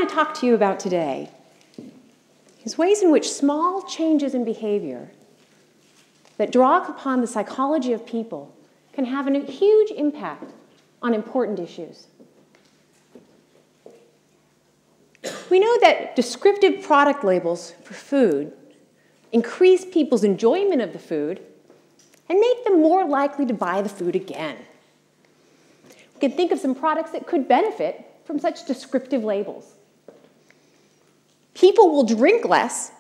Talk to you about today is ways in which small changes in behavior that draw upon the psychology of people can have a huge impact on important issues. We know that descriptive product labels for food increase people's enjoyment of the food and make them more likely to buy the food again. We can think of some products that could benefit from such descriptive labels. People will drink less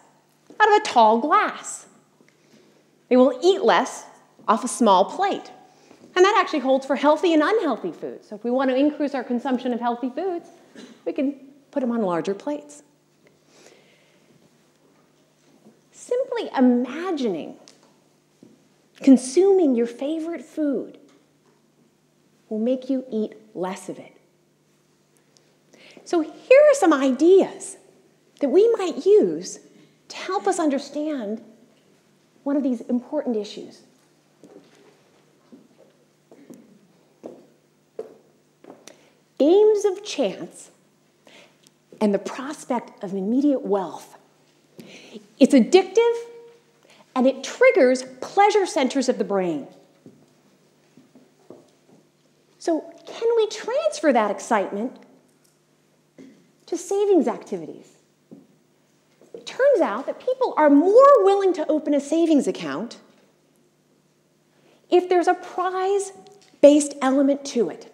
out of a tall glass. They will eat less off a small plate. And that actually holds for healthy and unhealthy foods. So if we want to increase our consumption of healthy foods, we can put them on larger plates. Simply imagining consuming your favorite food will make you eat less of it. So here are some ideas that we might use to help us understand one of these important issues. Games of chance and the prospect of immediate wealth. It's addictive and it triggers pleasure centers of the brain. So can we transfer that excitement to savings activities? It turns out that people are more willing to open a savings account if there's a prize-based element to it.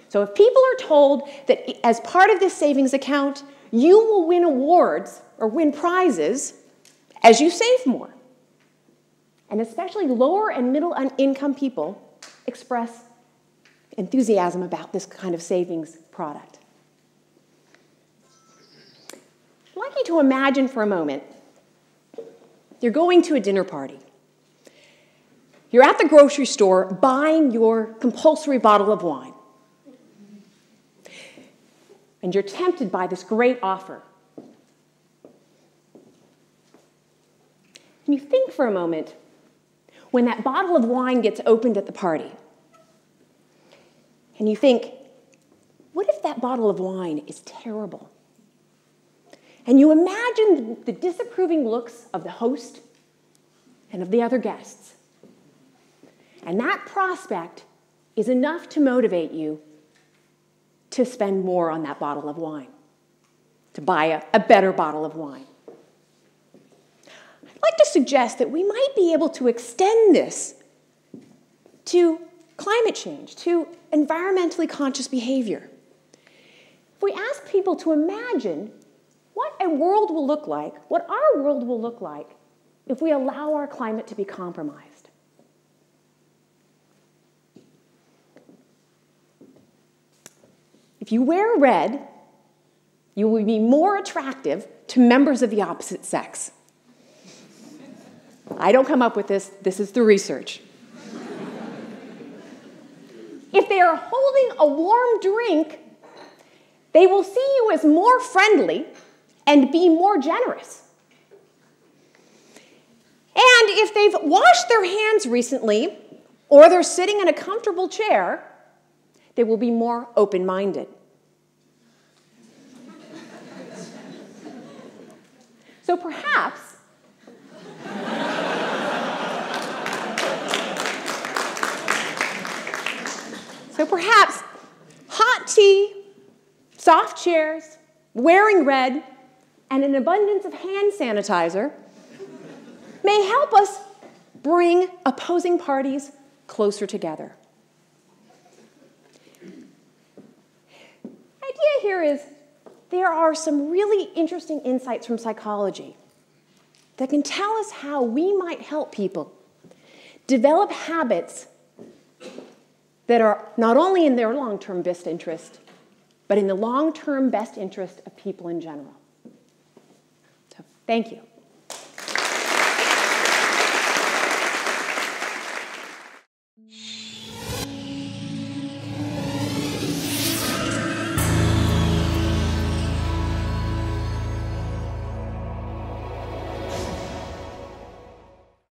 So if people are told that as part of this savings account, you will win awards or win prizes as you save more. And especially lower and middle income people express enthusiasm about this kind of savings product. I'd like you to imagine for a moment you're going to a dinner party. You're at the grocery store buying your compulsory bottle of wine. And you're tempted by this great offer. And you think for a moment, when that bottle of wine gets opened at the party, and you think, what if that bottle of wine is terrible? And you imagine the disapproving looks of the host and of the other guests. And that prospect is enough to motivate you to spend more on that bottle of wine, to buy a better bottle of wine. I'd like to suggest that we might be able to extend this to climate change, to environmentally conscious behavior. If we ask people to imagine what a world will look like, what our world will look like if we allow our climate to be compromised. If you wear red, you will be more attractive to members of the opposite sex. I don't come up with this. This is the research. If they are holding a warm drink, they will see you as more friendly and be more generous. And if they've washed their hands recently, or they're sitting in a comfortable chair, they will be more open-minded. So perhaps hot tea, soft chairs, wearing red, and an abundance of hand sanitizer may help us bring opposing parties closer together. The idea here is there are some really interesting insights from psychology that can tell us how we might help people develop habits that are not only in their long-term best interest, but in the long-term best interest of people in general. So, thank you.